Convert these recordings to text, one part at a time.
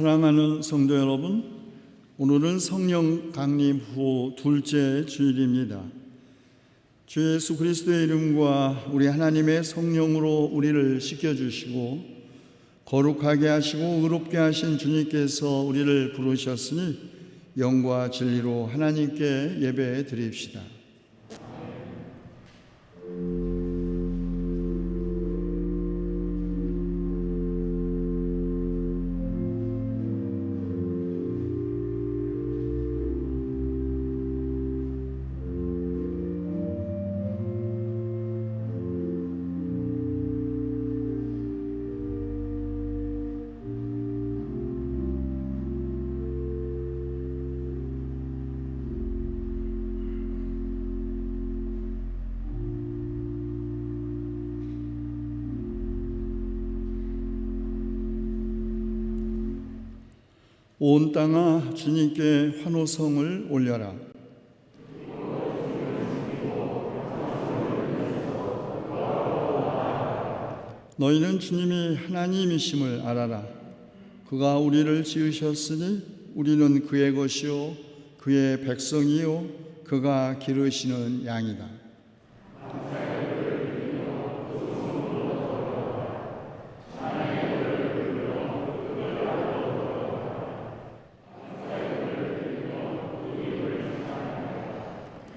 사랑하는 성도 여러분, 오늘은 성령 강림 후 둘째 주일입니다. 주 예수 그리스도의 이름과 우리 하나님의 성령으로 우리를 씻겨주시고 거룩하게 하시고 의롭게 하신 주님께서 우리를 부르셨으니 영과 진리로 하나님께 예배 드립시다. 온 땅아 주님께 환호성을 올려라. 너희는 주님이 하나님이심을 알아라. 그가 우리를 지으셨으니 우리는 그의 것이요 그의 백성이요 그가 기르시는 양이다.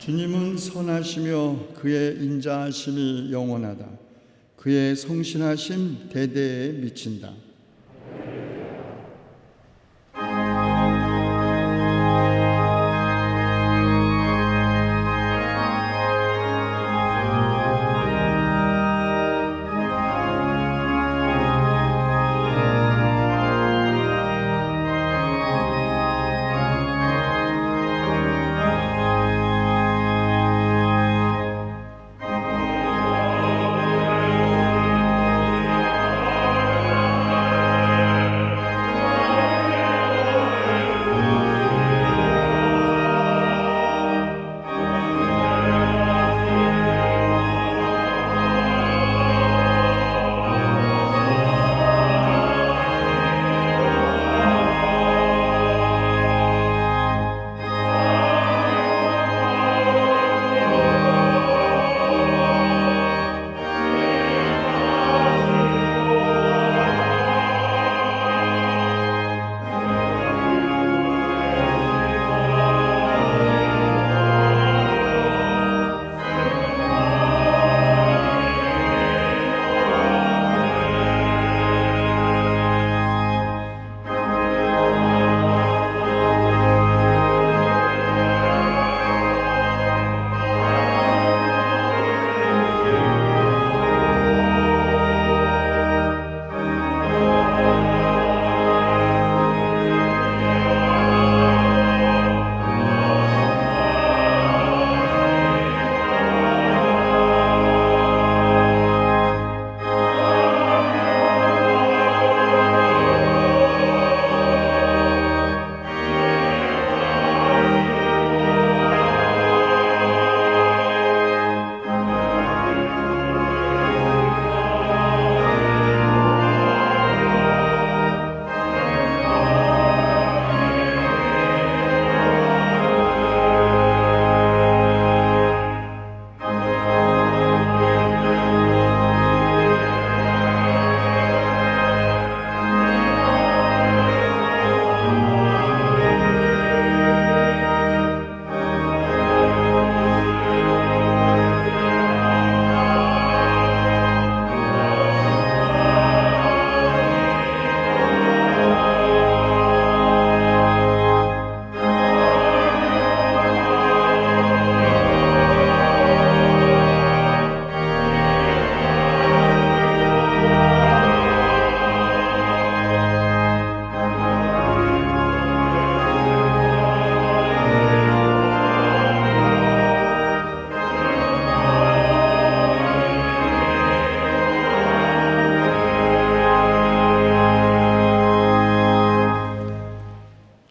주님은 선하시며 그의 인자하심이 영원하다. 그의 성실하심 대대에 미친다.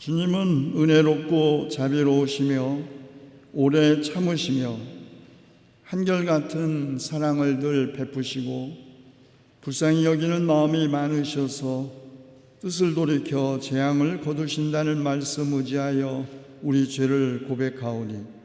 주님은 은혜롭고 자비로우시며 오래 참으시며 한결같은 사랑을 늘 베푸시고 불쌍히 여기는 마음이 많으셔서 뜻을 돌이켜 재앙을 거두신다는 말씀 의지하여 우리 죄를 고백하오니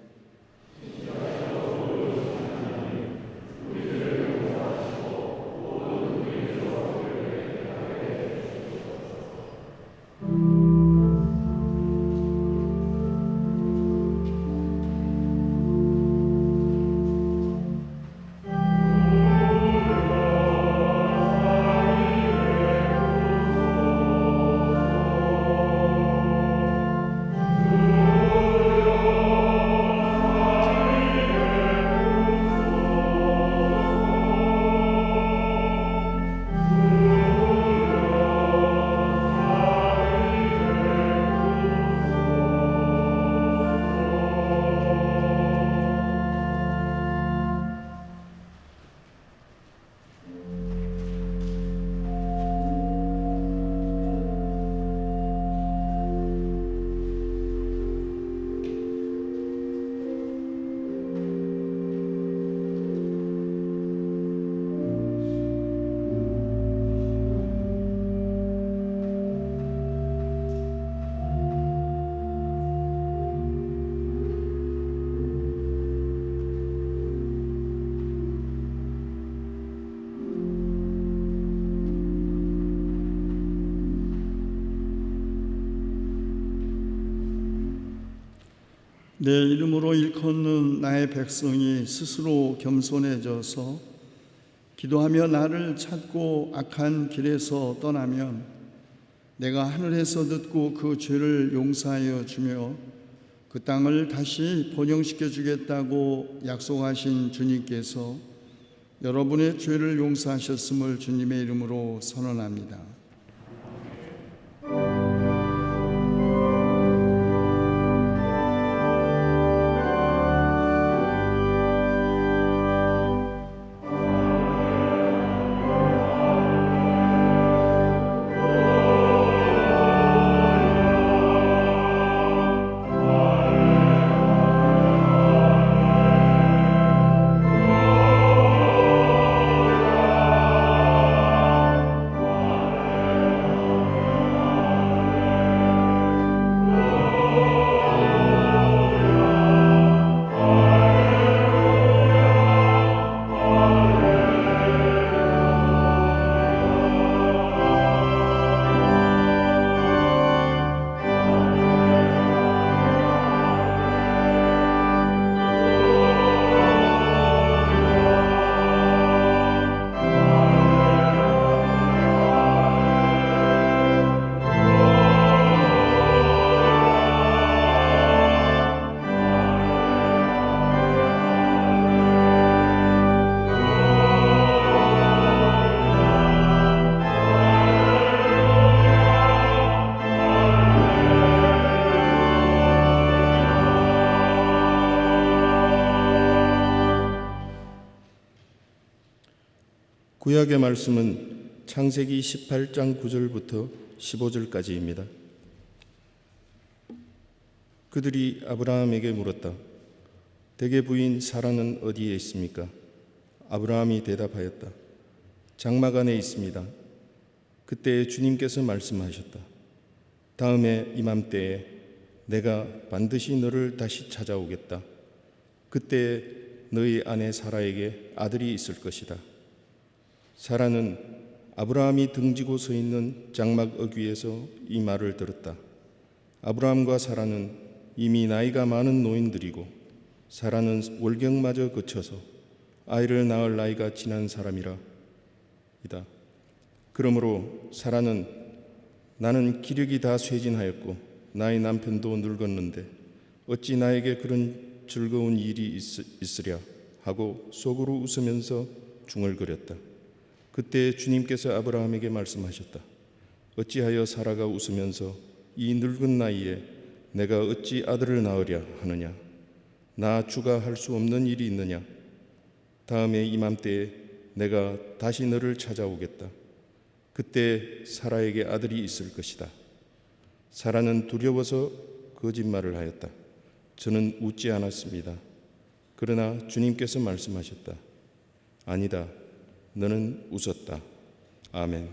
내 이름으로 일컫는 나의 백성이 스스로 겸손해져서 기도하며 나를 찾고 악한 길에서 떠나면 내가 하늘에서 듣고 그 죄를 용서하여 주며 그 땅을 다시 번영시켜 주겠다고 약속하신 주님께서 여러분의 죄를 용서하셨음을 주님의 이름으로 선언합니다. 구약의 말씀은 창세기 18장 9절부터 15절까지입니다. 그들이 아브라함에게 물었다. 대개 부인 사라는 어디에 있습니까? 아브라함이 대답하였다. 장막 안에 있습니다. 그때 주님께서 말씀하셨다. 다음에 이맘때에 내가 반드시 너를 다시 찾아오겠다. 그때 너희 아내 사라에게 아들이 있을 것이다. 사라는 아브라함이 등지고 서 있는 장막 어귀에서 이 말을 들었다. 아브라함과 사라는 이미 나이가 많은 노인들이고 사라는 월경마저 거쳐서 아이를 낳을 나이가 지난 사람이라 이다. 그러므로 사라는 나는 기력이 다 쇠진하였고 나의 남편도 늙었는데 어찌 나에게 그런 즐거운 일이 있으랴 하고 속으로 웃으면서 중얼거렸다. 그때 주님께서 아브라함에게 말씀하셨다. 어찌하여 사라가 웃으면서 이 늙은 나이에 내가 어찌 아들을 낳으랴 하느냐? 나 주가 할 수 없는 일이 있느냐? 다음에 이맘때에 내가 다시 너를 찾아오겠다. 그때 사라에게 아들이 있을 것이다. 사라는 두려워서 거짓말을 하였다. 저는 웃지 않았습니다. 그러나 주님께서 말씀하셨다. 아니다. 너는 웃었다. 아멘.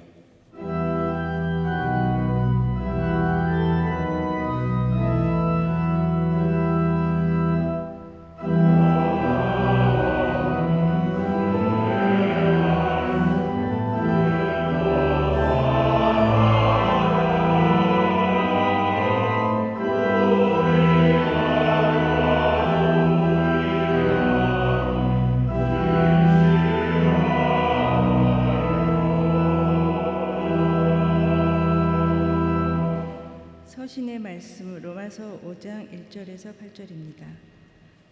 서신의 말씀 로마서 5장 1절에서 8절입니다.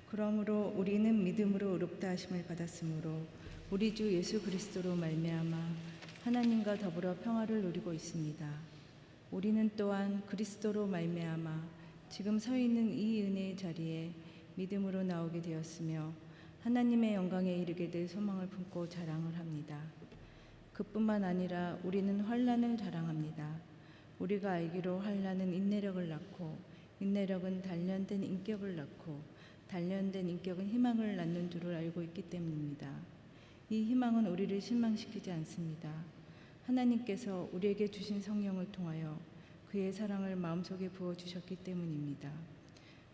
그러므로 우리는 믿음으로 의롭다 하심을 받았으므로 우리 주 예수 그리스도로 말미암아 하나님과 더불어 평화를 누리고 있습니다. 우리는 또한 그리스도로 말미암아 지금 서 있는 이 은혜의 자리에 믿음으로 나오게 되었으며 하나님의 영광에 이르게 될 소망을 품고 자랑을 합니다. 그뿐만 아니라 우리는 환난을 자랑합니다. 우리가 알기로 환난은 인내력을 낳고 인내력은 단련된 인격을 낳고 단련된 인격은 희망을 낳는 줄을 알고 있기 때문입니다. 이 희망은 우리를 실망시키지 않습니다. 하나님께서 우리에게 주신 성령을 통하여 그의 사랑을 마음속에 부어주셨기 때문입니다.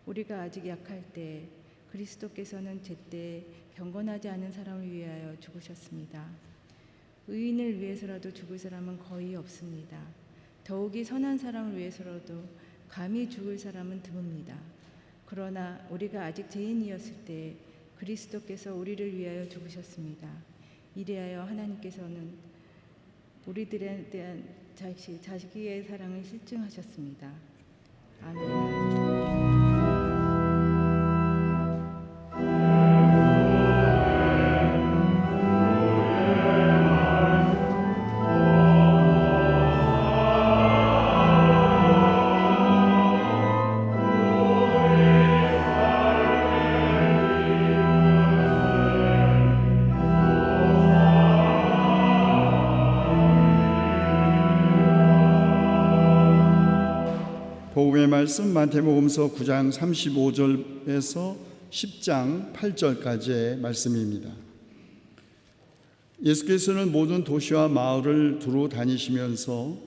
우리가 아직 약할 때 그리스도께서는 제때 경건하지 않은 사람을 위하여 죽으셨습니다. 의인을 위해서라도 죽을 사람은 거의 없습니다. 더욱이 선한 사람을 위해서라도 감히 죽을 사람은 드뭅니다. 그러나 우리가 아직 죄인이었을 때 그리스도께서 우리를 위하여 죽으셨습니다. 이리하여 하나님께서는 우리들에 대한 자기의 사랑을 실증하셨습니다. 아멘. 복음의 말씀 마태복음서 9장 35절에서 10장 8절까지의 말씀입니다. 예수께서는 모든 도시와 마을을 두루 다니시면서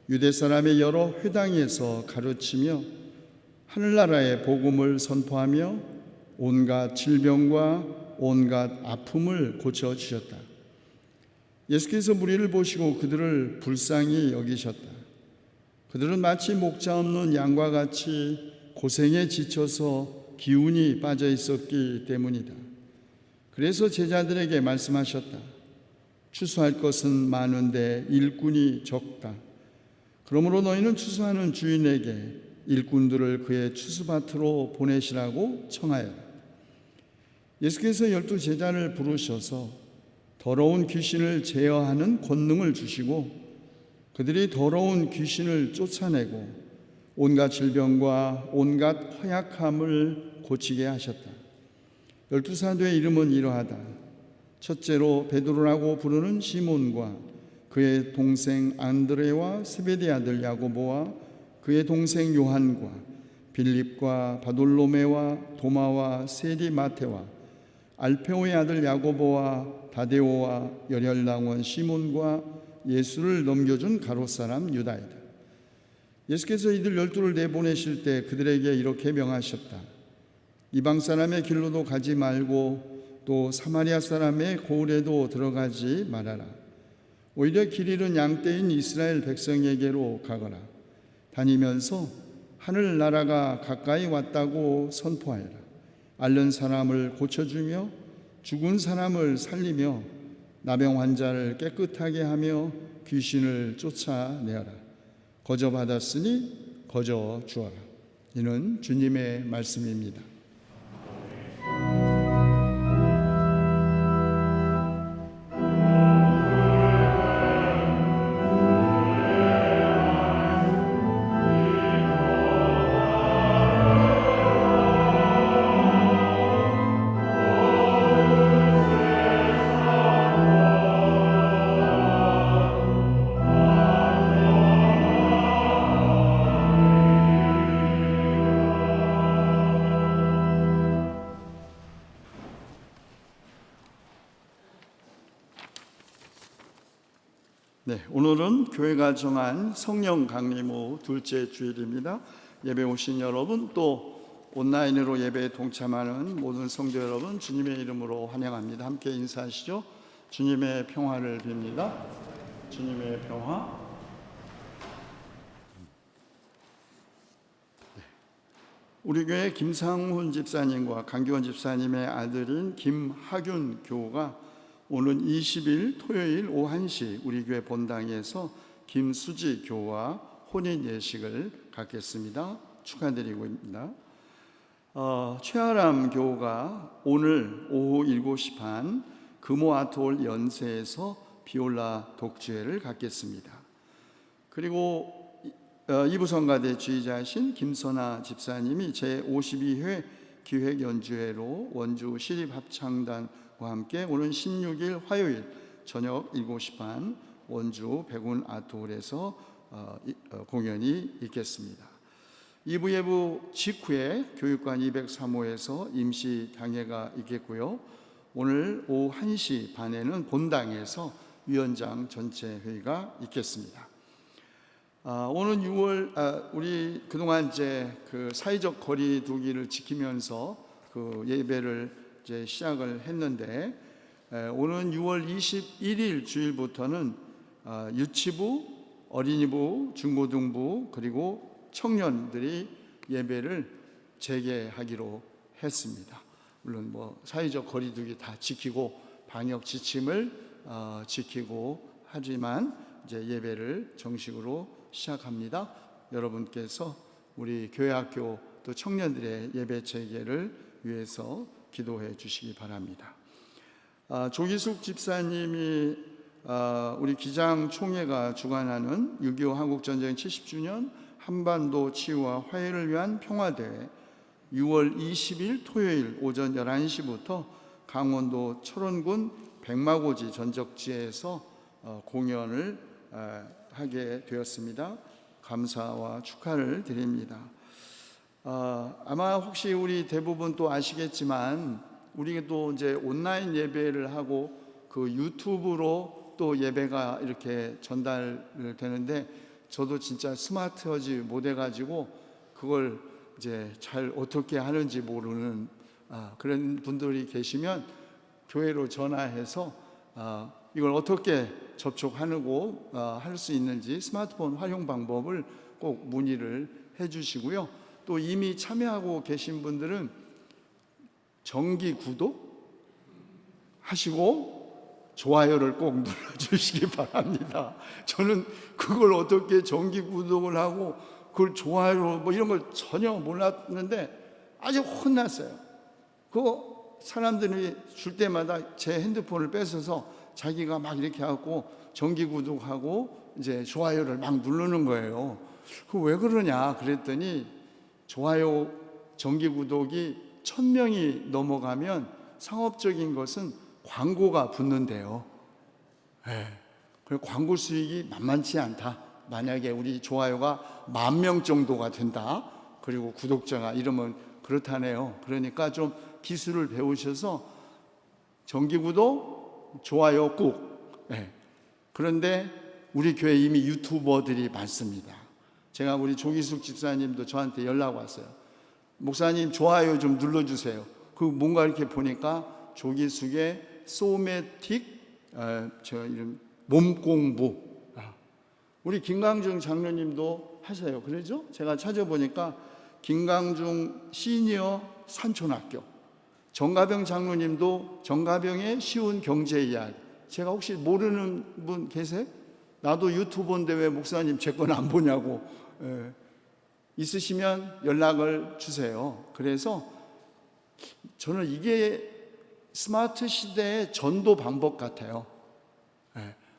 유대 사람의 여러 회당에서 가르치며 하늘나라의 복음을 선포하며 온갖 질병과 온갖 아픔을 고쳐주셨다. 예수께서 무리를 보시고 그들을 불쌍히 여기셨다. 그들은 마치 목자 없는 양과 같이 고생에 지쳐서 기운이 빠져 있었기 때문이다. 그래서 제자들에게 말씀하셨다. 추수할 것은 많은데 일꾼이 적다. 그러므로 너희는 추수하는 주인에게 일꾼들을 그의 추수밭으로 보내시라고 청하여라. 예수께서 12 제자를 부르셔서 더러운 귀신을 제어하는 권능을 주시고 그들이 더러운 귀신을 쫓아내고 온갖 질병과 온갖 허약함을 고치게 하셨다. 12사도의 이름은 이러하다. 첫째로 베드로라고 부르는 시몬과 그의 동생 안드레와 스베데 아들 야고보와 그의 동생 요한과 빌립과 바돌로메와 도마와 세리 마테와 알페오의 아들 야고보와 다데오와 열혈당원 시몬과 예수를 넘겨준 가롯사람 유다이다. 예수께서 이들 12를 내보내실 때 그들에게 이렇게 명하셨다. 이방 사람의 길로도 가지 말고 또 사마리아 사람의 고을에도 들어가지 말아라. 오히려 길 잃은 양떼인 이스라엘 백성에게로 가거라. 다니면서 하늘나라가 가까이 왔다고 선포하여라. 앓는 사람을 고쳐주며 죽은 사람을 살리며 나병 환자를 깨끗하게 하며 귀신을 쫓아내어라. 거저 받았으니 거저 주어라. 이는 주님의 말씀입니다. 네, 오늘은 교회가 정한 성령 강림 후 둘째 주일입니다. 예배 오신 여러분 또 온라인으로 예배에 동참하는 모든 성도 여러분 주님의 이름으로 환영합니다. 함께 인사하시죠. 주님의 평화를 빕니다. 주님의 평화. 우리 교회 김상훈 집사님과 강기원 집사님의 아들인 김하균 교우가 오는 20일 토요일 오후 1시 우리 교회 본당에서 김수지 교우와 혼인 예식을 갖겠습니다. 축하드리고입니다. 최아람 교우가 오늘 오후 7시 반 금호아트홀 연세에서 비올라 독주회를 갖겠습니다. 그리고 이부성가대 지휘자이신 김선아 집사님이 제52회 기획연주회로 원주 시립합창단과 함께 오는 16일 화요일 저녁 7시 반 원주 백운 아트홀에서 공연이 있겠습니다. 2부 예부 직후에 교육관 203호에서 임시 당회가 있겠고요. 오늘 오후 1시 반에는 본당에서 위원장 전체 회의가 있겠습니다. 오는 6월 우리 그동안 이제 그 사회적 거리 두기를 지키면서 그 예배를 이제 시작을 했는데 오는 6월 21일 주일부터는 유치부, 어린이부, 중고등부 그리고 청년들이 예배를 재개하기로 했습니다. 물론 뭐 사회적 거리두기 다 지키고 방역 지침을 지키고 하지만 이제 예배를 정식으로 시작합니다. 여러분께서 우리 교회학교 또 청년들의 예배 재개를 위해서 기도해 주시기 바랍니다. 조기숙 집사님이 우리 기장총회가 주관하는 6.25 한국전쟁 70주년 한반도 치유와 화해를 위한 평화대회 6월 20일 토요일 오전 11시부터 강원도 철원군 백마고지 전적지에서 공연을 하게 되었습니다. 감사와 축하를 드립니다. 아마 혹시 우리 대부분 또 아시겠지만 우리가 또 이제 온라인 예배를 하고 그 유튜브로 또 예배가 이렇게 전달되는데 저도 진짜 스마트하지 못해가지고 그걸 이제 잘 어떻게 하는지 모르는 그런 분들이 계시면 교회로 전화해서 이걸 어떻게 접촉하고 할 수 있는지 스마트폰 활용 방법을 꼭 문의를 해주시고요. 또 이미 참여하고 계신 분들은 정기 구독 하시고 좋아요를 꼭 눌러주시기 바랍니다. 저는 그걸 어떻게 정기 구독을 하고 그걸 좋아요 뭐 이런 걸 전혀 몰랐는데 아주 혼났어요. 그거 사람들이 줄 때마다 제 핸드폰을 뺏어서 자기가 막 이렇게 하고 정기 구독하고 이제 좋아요를 막 누르는 거예요. 그 왜 그러냐 그랬더니 좋아요 정기 구독이 1000명이 넘어가면 상업적인 것은 광고가 붙는데요. 그리고 광고 수익이 만만치 않다. 만약에 우리 좋아요가 10,000명 정도가 된다. 그리고 구독자가 이러면 그렇다네요. 그러니까 좀 기술을 배우셔서 정기 구독, 좋아요 꾹. 그런데 우리 교회 이미 유튜버들이 많습니다. 제가 우리 조기숙 집사님도 저한테 연락 왔어요. 목사님 좋아요 좀 눌러주세요. 그 뭔가 이렇게 보니까 조기숙의 소매틱 저 이름 몸공부. 우리 김강중 장로님도 하세요. 그러죠? 제가 찾아보니까 김강중 시니어 산촌학교, 정가병 장로님도 정가병의 쉬운 경제 이야기. 제가 혹시 모르는 분 계세요? 나도 유튜브인데 왜 목사님 제 건 안 보냐고. 있으시면 연락을 주세요. 그래서 저는 이게 스마트 시대의 전도 방법 같아요.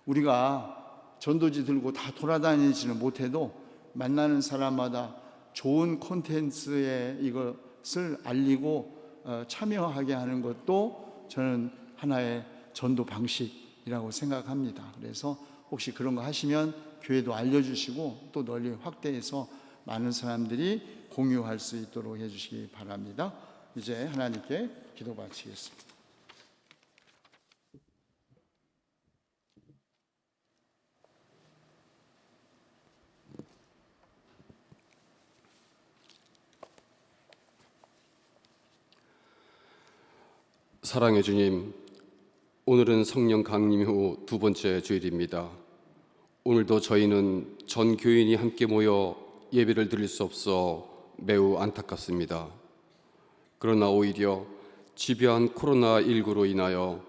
우리가 전도지 들고 다 돌아다니지는 못해도 만나는 사람마다 좋은 콘텐츠에 이것을 알리고 참여하게 하는 것도 저는 하나의 전도 방식이라고 생각합니다. 그래서 혹시 그런 거 하시면 교회도 알려주시고 또 널리 확대해서 많은 사람들이 공유할 수 있도록 해주시기 바랍니다. 이제 하나님께 기도 바치겠습니다. 사랑의 주님, 오늘은 성령 강림 후 두 번째 주일입니다. 오늘도 저희는 전 교인이 함께 모여 예배를 드릴 수 없어 매우 안타깝습니다. 그러나 오히려 집요한 코로나19로 인하여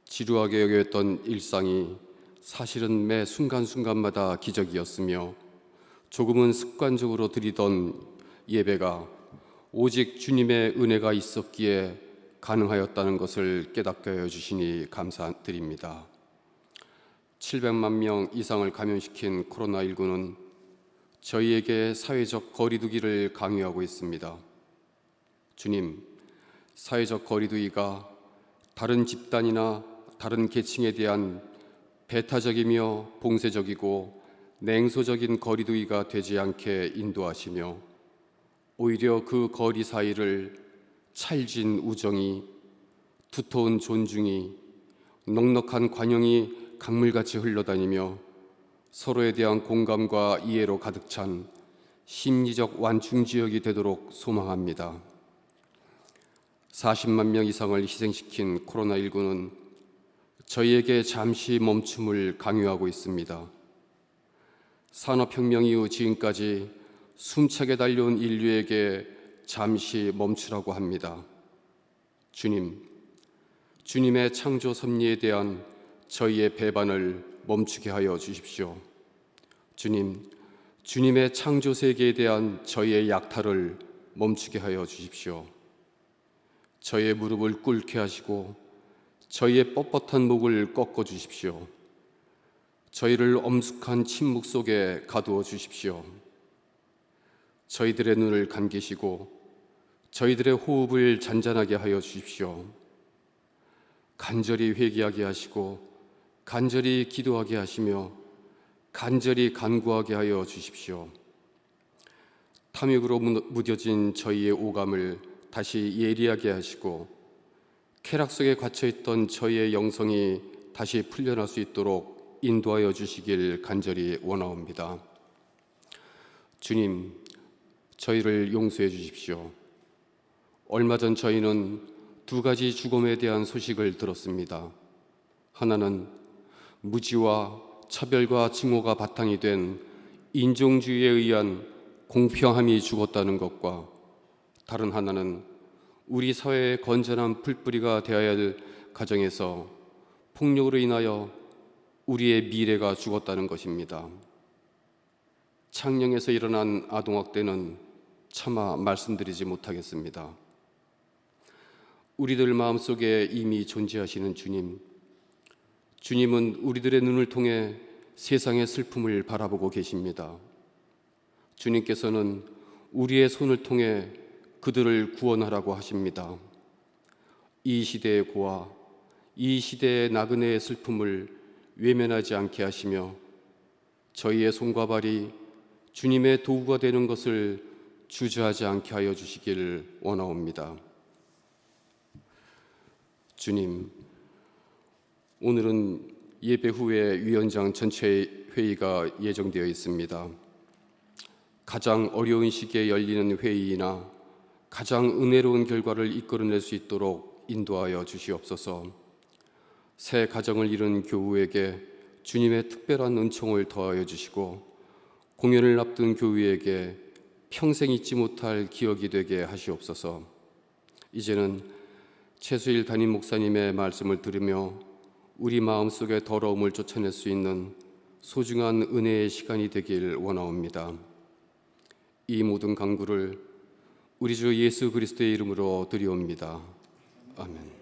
지루하게 여겼던 일상이 사실은 매 순간순간마다 기적이었으며 조금은 습관적으로 드리던 예배가 오직 주님의 은혜가 있었기에 가능하였다는 것을 깨닫게 하여 주시니 감사드립니다. 700만 명 이상을 감염시킨 코로나19는 저희에게 사회적 거리두기를 강요하고 있습니다. 주님, 사회적 거리두기가 다른 집단이나 다른 계층에 대한 배타적이며 봉쇄적이고 냉소적인 거리두기가 되지 않게 인도하시며 오히려 그 거리 사이를 찰진 우정이, 두터운 존중이, 넉넉한 관용이 강물같이 흘러다니며 서로에 대한 공감과 이해로 가득 찬 심리적 완충지역이 되도록 소망합니다. 40만 명 이상을 희생시킨 코로나19는 저희에게 잠시 멈춤을 강요하고 있습니다. 산업혁명 이후 지금까지 숨차게 달려온 인류에게 잠시 멈추라고 합니다. 주님, 주님의 창조 섭리에 대한 저희의 배반을 멈추게 하여 주십시오. 주님, 주님의 창조 세계에 대한 저희의 약탈을 멈추게 하여 주십시오. 저희의 무릎을 꿇게 하시고 저희의 뻣뻣한 목을 꺾어 주십시오. 저희를 엄숙한 침묵 속에 가두어 주십시오. 저희들의 눈을 감기시고 저희들의 호흡을 잔잔하게 하여 주십시오. 간절히 회개하게 하시고 간절히 기도하게 하시며 간절히 간구하게 하여 주십시오. 탐욕으로 무뎌진 저희의 오감을 다시 예리하게 하시고 쾌락 속에 갇혀있던 저희의 영성이 다시 풀려날 수 있도록 인도하여 주시길 간절히 원하옵니다. 주님, 저희를 용서해 주십시오. 얼마 전 저희는 두 가지 죽음에 대한 소식을 들었습니다. 하나는 무지와 차별과 증오가 바탕이 된 인종주의에 의한 공평함이 죽었다는 것과 다른 하나는 우리 사회의 건전한 풀뿌리가 되어야 할 가정에서 폭력으로 인하여 우리의 미래가 죽었다는 것입니다. 창녕에서 일어난 아동학대는 차마 말씀드리지 못하겠습니다. 우리들 마음속에 이미 존재하시는 주님, 주님은 우리들의 눈을 통해 세상의 슬픔을 바라보고 계십니다. 주님께서는 우리의 손을 통해 그들을 구원하라고 하십니다. 이 시대의 고아, 이 시대의 나그네의 슬픔을 외면하지 않게 하시며 저희의 손과 발이 주님의 도구가 되는 것을 주저하지 않게 하여 주시기를 원하옵니다. 주님, 오늘은 예배 후에 위원장 전체 회의가 예정되어 있습니다. 가장 어려운 시기에 열리는 회의이나 가장 은혜로운 결과를 이끌어낼 수 있도록 인도하여 주시옵소서. 새 가정을 이룬 교우에게 주님의 특별한 은총을 더하여 주시고 공연을 앞둔 교우에게 평생 잊지 못할 기억이 되게 하시옵소서. 이제는 최수일 담임 목사님의 말씀을 들으며 우리 마음속의 더러움을 쫓아낼 수 있는 소중한 은혜의 시간이 되길 원하옵니다. 이 모든 간구를 우리 주 예수 그리스도의 이름으로 드리옵니다. 아멘.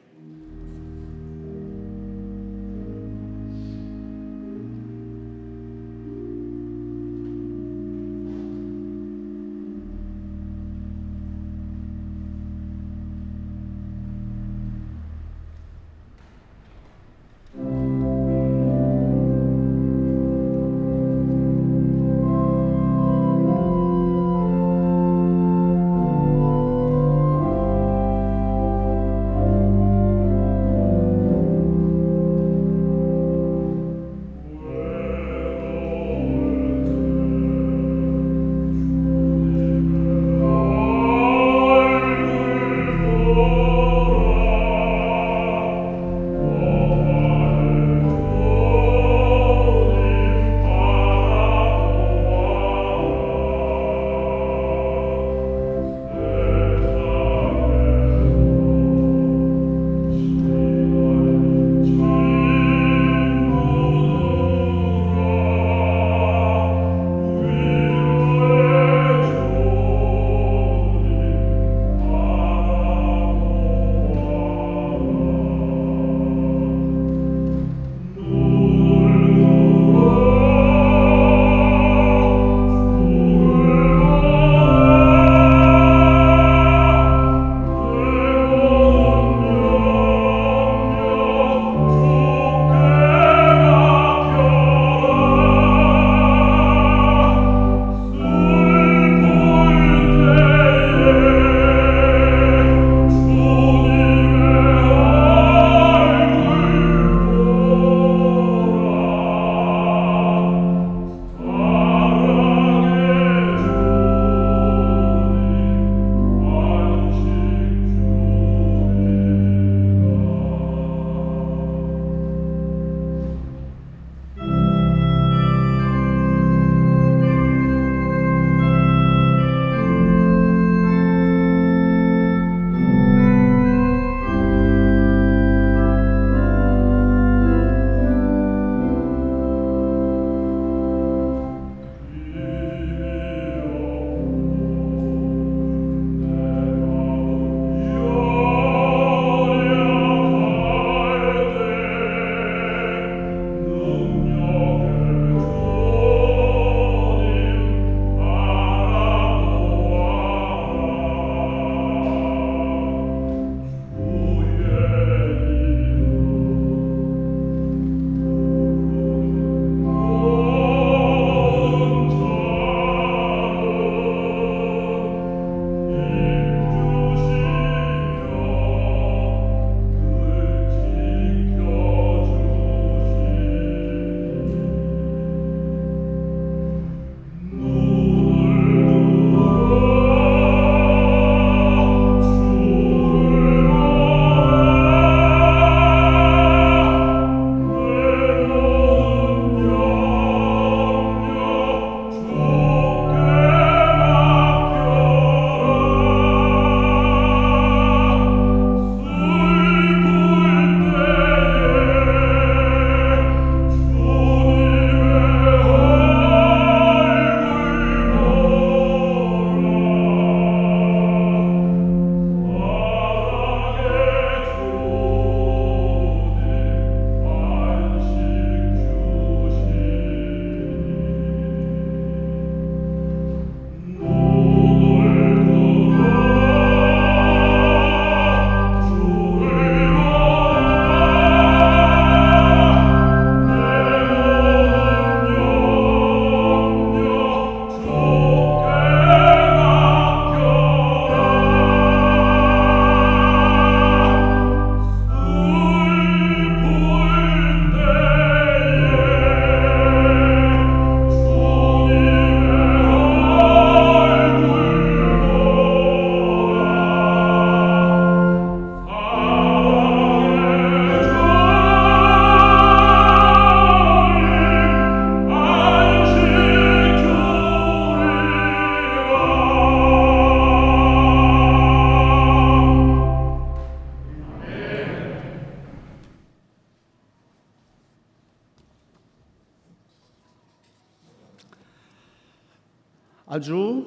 아주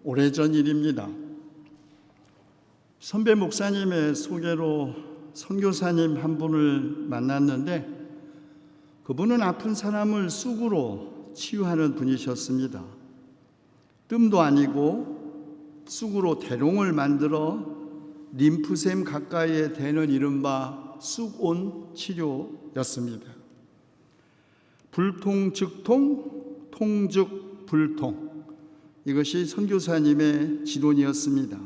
오래전 일입니다. 선배 목사님의 소개로 선교사님 한 분을 만났는데 그분은 아픈 사람을 쑥으로 치유하는 분이셨습니다. 뜸도 아니고 쑥으로 대롱을 만들어 림프샘 가까이에 대는 이른바 쑥온 치료였습니다. 불통 즉통, 통 즉 불통, 이것이 선교사님의 지론이었습니다.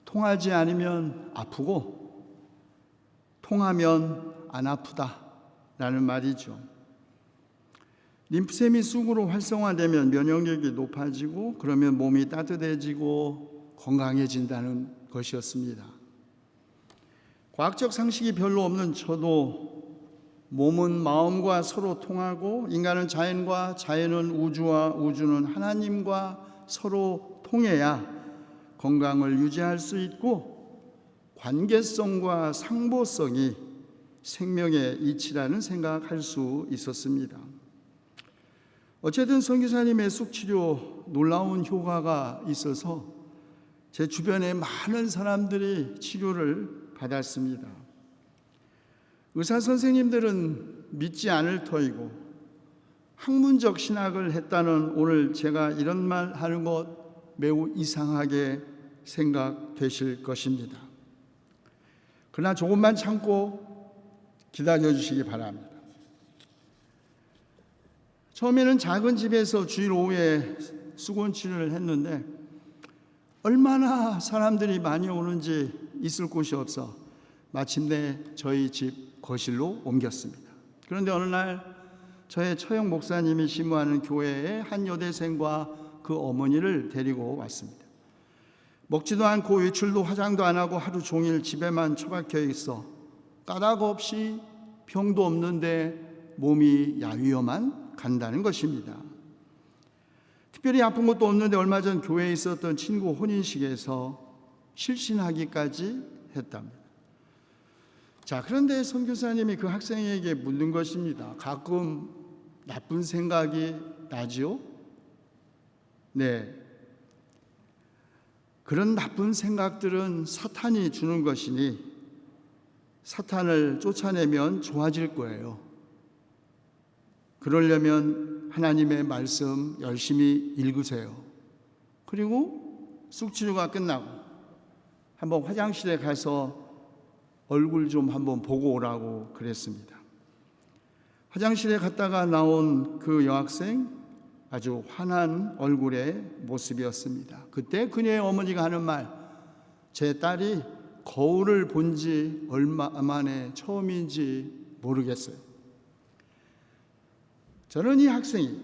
통하지 않으면 아프고 통하면 안 아프다라는 말이죠. 림프샘이 쑥으로 활성화되면 면역력이 높아지고 그러면 몸이 따뜻해지고 건강해진다는 것이었습니다. 과학적 상식이 별로 없는 저도 몸은 마음과 서로 통하고 인간은 자연과 자연은 우주와 우주는 하나님과 서로 통해야 건강을 유지할 수 있고 관계성과 상보성이 생명의 이치라는 생각할 수 있었습니다. 어쨌든 선교사님의 쑥치료 놀라운 효과가 있어서 제 주변에 많은 사람들이 치료를 받았습니다. 의사 선생님들은 믿지 않을 터이고 학문적 신학을 했다는 오늘 제가 이런 말 하는 것 매우 이상하게 생각되실 것입니다. 그러나 조금만 참고 기다려 주시기 바랍니다. 처음에는 작은 집에서 주일 오후에 수곤치료를 했는데 얼마나 사람들이 많이 오는지 있을 곳이 없어 마침내 저희 집 거실로 옮겼습니다. 그런데 어느 날 저의 처형 목사님이 심부하는 교회에 한 여대생과 그 어머니를 데리고 왔습니다. 먹지도 않고 외출도 화장도 안 하고 하루 종일 집에만 처박혀 있어 까닭 없이 병도 없는데 몸이 야위어만 간다는 것입니다. 특별히 아픈 것도 없는데 얼마 전 교회에 있었던 친구 혼인식에서 실신하기까지 했답니다. 자, 그런데 선교사님이 그 학생에게 묻는 것입니다. 가끔 나쁜 생각이 나지요? 네. 그런 나쁜 생각들은 사탄이 주는 것이니 사탄을 쫓아내면 좋아질 거예요. 그러려면 하나님의 말씀 열심히 읽으세요. 그리고 쑥치료가 끝나고 한번 화장실에 가서 얼굴 좀 한번 보고 오라고 그랬습니다. 화장실에 갔다가 나온 그 여학생 아주 환한 얼굴의 모습이었습니다. 그때 그녀의 어머니가 하는 말, 제 딸이 거울을 본 지 얼마 만에 처음인지 모르겠어요. 저는 이 학생이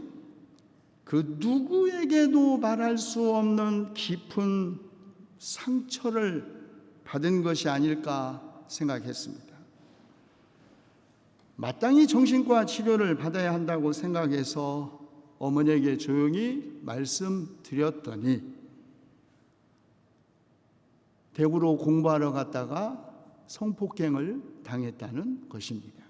그 누구에게도 말할 수 없는 깊은 상처를 받은 것이 아닐까 생각했습니다. 마땅히 정신과 치료를 받아야 한다고 생각해서 어머니에게 조용히 말씀드렸더니 대구로 공부하러 갔다가 성폭행을 당했다는 것입니다.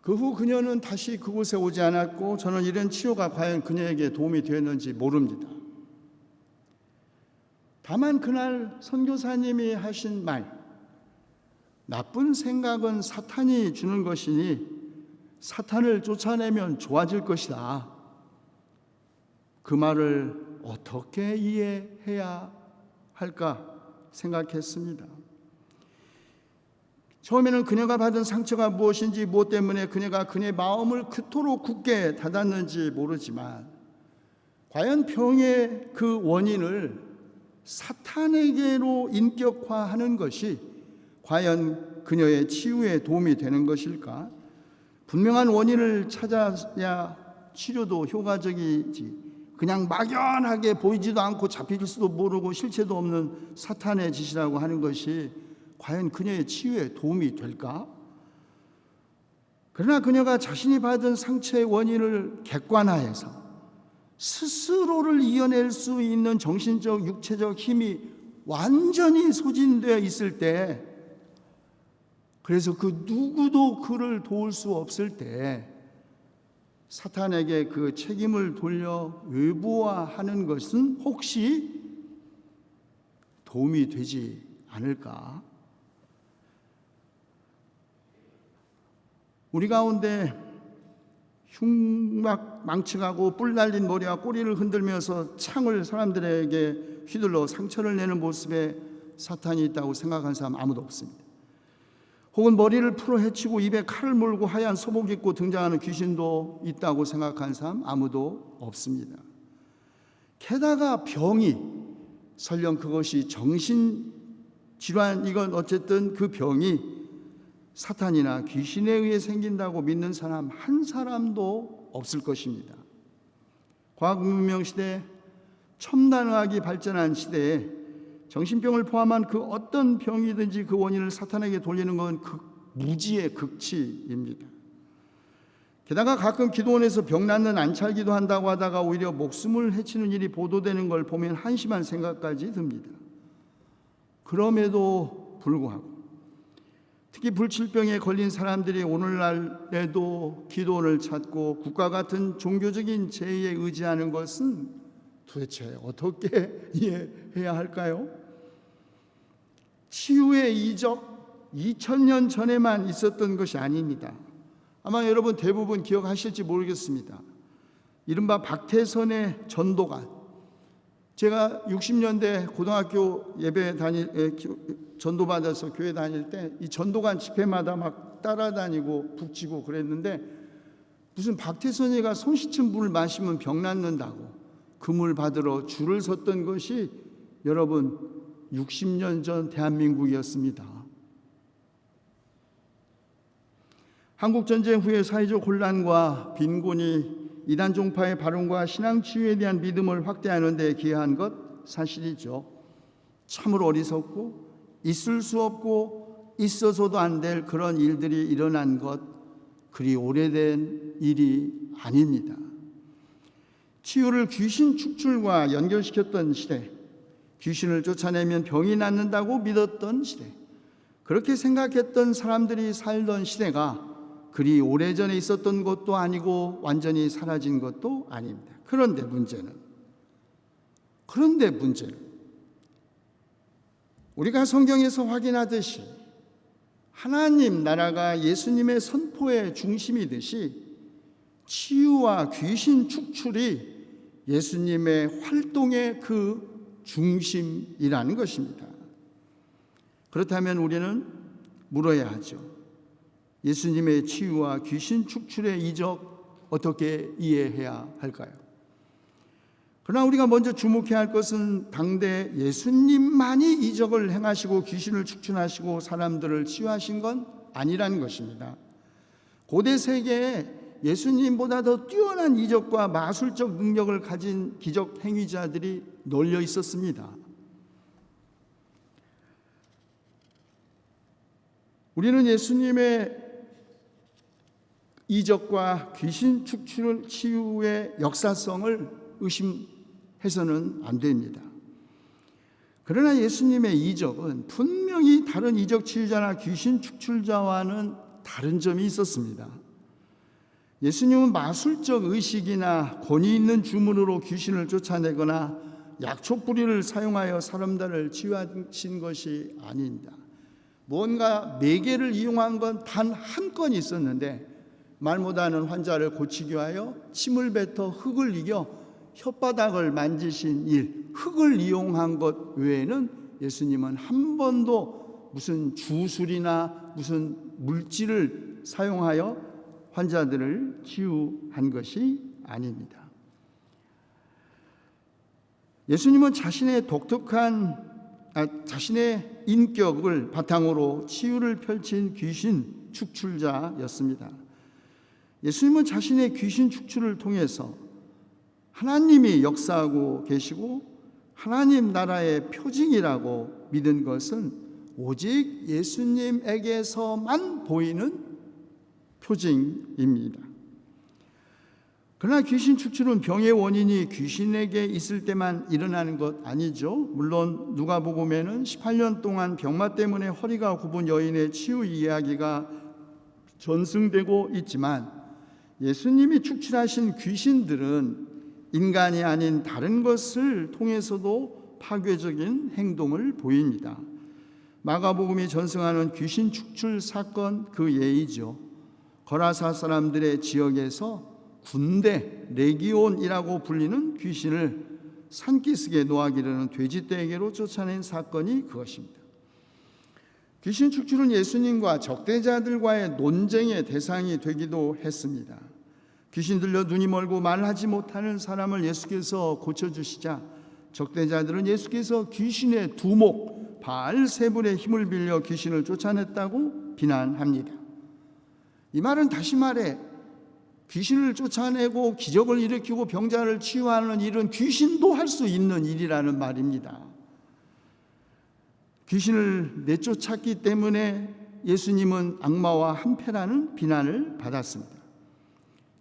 그 후 그녀는 다시 그곳에 오지 않았고 저는 이런 치료가 과연 그녀에게 도움이 되었는지 모릅니다. 다만 그날 선교사님이 하신 말, 나쁜 생각은 사탄이 주는 것이니 사탄을 쫓아내면 좋아질 것이다. 그 말을 어떻게 이해해야 할까 생각했습니다. 처음에는 그녀가 받은 상처가 무엇인지, 무엇 때문에 그녀가 그녀의 마음을 그토록 굳게 닫았는지 모르지만 과연 병의 그 원인을 사탄에게로 인격화하는 것이 과연 그녀의 치유에 도움이 되는 것일까? 분명한 원인을 찾아야 치료도 효과적이지, 그냥 막연하게 보이지도 않고 잡힐 수도 모르고 실체도 없는 사탄의 짓이라고 하는 것이 과연 그녀의 치유에 도움이 될까? 그러나 그녀가 자신이 받은 상처의 원인을 객관화해서 스스로를 이겨낼 수 있는 정신적, 육체적 힘이 완전히 소진되어 있을 때, 그래서 그 누구도 그를 도울 수 없을 때 사탄에게 그 책임을 돌려 외부화하는 것은 혹시 도움이 되지 않을까? 우리 가운데 흉막 망측하고 뿔 날린 머리와 꼬리를 흔들면서 창을 사람들에게 휘둘러 상처를 내는 모습에 사탄이 있다고 생각하는 사람 아무도 없습니다. 혹은 머리를 풀어 헤치고 입에 칼을 물고 하얀 소복 입고 등장하는 귀신도 있다고 생각하는 사람 아무도 없습니다. 게다가 병이 설령 그것이 정신질환이건 어쨌든 그 병이 사탄이나 귀신에 의해 생긴다고 믿는 사람 한 사람도 없을 것입니다. 과학문명 시대, 첨단의학이 발전한 시대에 정신병을 포함한 그 어떤 병이든지 그 원인을 사탄에게 돌리는 건 무지의 극치입니다. 게다가 가끔 기도원에서 병 낫는 안찰기도 한다고 하다가 오히려 목숨을 해치는 일이 보도되는 걸 보면 한심한 생각까지 듭니다. 그럼에도 불구하고 특히 불치병에 걸린 사람들이 오늘날에도 기도원을 찾고 국가 같은 종교적인 제의에 의지하는 것은 도대체 어떻게 이해해야 할까요? 치유의 이적 2000년 전에만 있었던 것이 아닙니다. 아마 여러분 대부분 기억하실지 모르겠습니다. 이른바 박태선의 전도관. 제가 60년대 고등학교 예배 전도받아서 교회 다닐 때 이 전도관 집회마다 막 따라다니고 북치고 그랬는데 무슨 박태선이가 손 씻은 물을 마시면 병 낫는다고 그 물 받으러 줄을 섰던 것이 여러분 60년 전 대한민국이었습니다. 한국전쟁 후의 사회적 혼란과 빈곤이 이단 종파의 발언과 신앙치유에 대한 믿음을 확대하는 데 기여한 것 사실이죠. 참으로 어리석고 있을 수 없고 있어서도 안 될 그런 일들이 일어난 것 그리 오래된 일이 아닙니다. 치유를 귀신 축출과 연결시켰던 시대, 귀신을 쫓아내면 병이 낫는다고 믿었던 시대, 그렇게 생각했던 사람들이 살던 시대가 그리 오래전에 있었던 것도 아니고 완전히 사라진 것도 아닙니다. 그런데 문제는 우리가 성경에서 확인하듯이 하나님 나라가 예수님의 선포의 중심이듯이 치유와 귀신 축출이 예수님의 활동의 그 중심이라는 것입니다. 그렇다면 우리는 물어야 하죠. 예수님의 치유와 귀신 축출의 이적 어떻게 이해해야 할까요? 그러나 우리가 먼저 주목해야 할 것은 당대 예수님만이 이적을 행하시고 귀신을 축출하시고 사람들을 치유하신 건 아니라는 것입니다. 고대 세계에 예수님보다 더 뛰어난 이적과 마술적 능력을 가진 기적 행위자들이 널려 있었습니다. 우리는 예수님의 이적과 귀신 축출 치유의 역사성을 의심해서는 안 됩니다. 그러나 예수님의 이적은 분명히 다른 이적 치유자나 귀신 축출자와는 다른 점이 있었습니다. 예수님은 마술적 의식이나 권위 있는 주문으로 귀신을 쫓아내거나 약초 뿌리를 사용하여 사람들을 치유하신 것이 아닙니다. 뭔가 매개를 이용한 건 단 한 건이 있었는데 말 못하는 환자를 고치기 위하여 침을 뱉어 흙을 이겨 혓바닥을 만지신 일, 흙을 이용한 것 외에는 예수님은 한 번도 무슨 주술이나 무슨 물질을 사용하여 환자들을 치유한 것이 아닙니다. 예수님은 자신의 자신의 인격을 바탕으로 치유를 펼친 귀신 축출자였습니다. 예수님은 자신의 귀신 축출을 통해서 하나님이 역사하고 계시고 하나님 나라의 표징이라고 믿은 것은 오직 예수님에게서만 보이는 표징입니다. 그러나 귀신 축출은 병의 원인이 귀신에게 있을 때만 일어나는 것 아니죠. 물론 누가복음에는 18년 동안 병마 때문에 허리가 굽은 여인의 치유 이야기가 전승되고 있지만 예수님이 축출하신 귀신들은 인간이 아닌 다른 것을 통해서도 파괴적인 행동을 보입니다. 마가복음이 전승하는 귀신 축출 사건 그 예이죠. 거라사 사람들의 지역에서 군대 레기온이라고 불리는 귀신을 산기슭에 놓아기르는 돼지떼에게로 쫓아낸 사건이 그것입니다. 귀신 축출은 예수님과 적대자들과의 논쟁의 대상이 되기도 했습니다. 귀신 들려 눈이 멀고 말하지 못하는 사람을 예수께서 고쳐주시자 적대자들은 예수께서 귀신의 두목 바알세불의 힘을 빌려 귀신을 쫓아냈다고 비난합니다. 이 말은 다시 말해 귀신을 쫓아내고 기적을 일으키고 병자를 치유하는 일은 귀신도 할 수 있는 일이라는 말입니다. 귀신을 내쫓았기 때문에 예수님은 악마와 한패라는 비난을 받았습니다.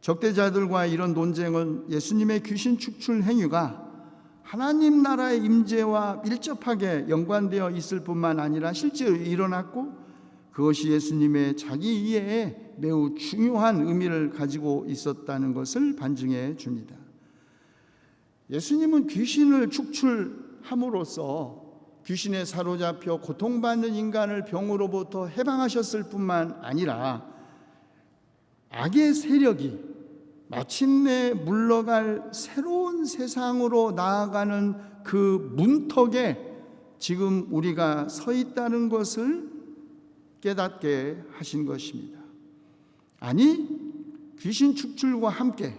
적대자들과 이런 논쟁은 예수님의 귀신 축출 행위가 하나님 나라의 임재와 밀접하게 연관되어 있을 뿐만 아니라 실제로 일어났고 그것이 예수님의 자기 이해에 매우 중요한 의미를 가지고 있었다는 것을 반증해 줍니다. 예수님은 귀신을 축출함으로써 귀신에 사로잡혀 고통받는 인간을 병으로부터 해방하셨을 뿐만 아니라 악의 세력이 마침내 물러갈 새로운 세상으로 나아가는 그 문턱에 지금 우리가 서 있다는 것을 깨닫게 하신 것입니다. 아니, 귀신 축출과 함께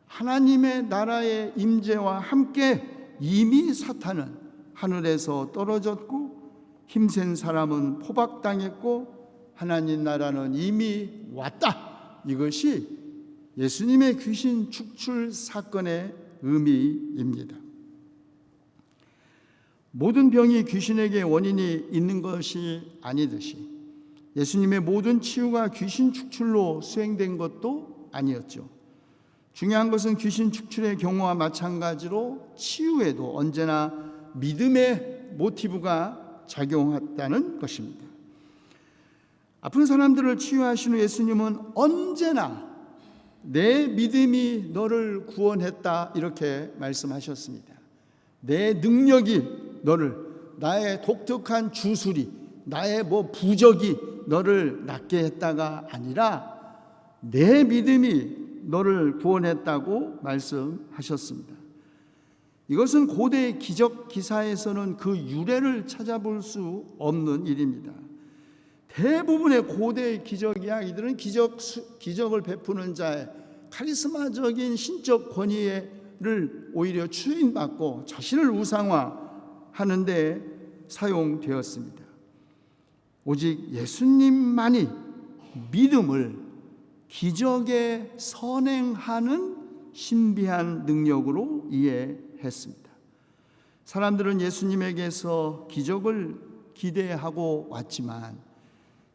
하나님의 나라의 임재와 함께 이미 사탄은 하늘에서 떨어졌고 힘센 사람은 포박당했고 하나님 나라는 이미 왔다. 이것이 예수님의 귀신 축출 사건의 의미입니다. 모든 병이 귀신에게 원인이 있는 것이 아니듯이 예수님의 모든 치유가 귀신 축출로 수행된 것도 아니었죠. 중요한 것은 귀신 축출의 경우와 마찬가지로 치유에도 언제나 믿음의 모티브가 작용했다는 것입니다. 아픈 사람들을 치유하신 후 예수님은 언제나 내 믿음이 너를 구원했다 이렇게 말씀하셨습니다. 내 능력이 너를, 나의 독특한 주술이, 나의 부적이 너를 낫게 했다가 아니라 내 믿음이 너를 구원했다고 말씀하셨습니다. 이것은 고대 기적 기사에서는 그 유래를 찾아볼 수 없는 일입니다. 대부분의 고대 기적 이야기들은 기적을 베푸는 자의 카리스마적인 신적 권위를 오히려 추인받고 자신을 우상화하는 데 사용되었습니다. 오직 예수님만이 믿음을 기적에 선행하는 신비한 능력으로 이해했습니다. 사람들은 예수님에게서 기적을 기대하고 왔지만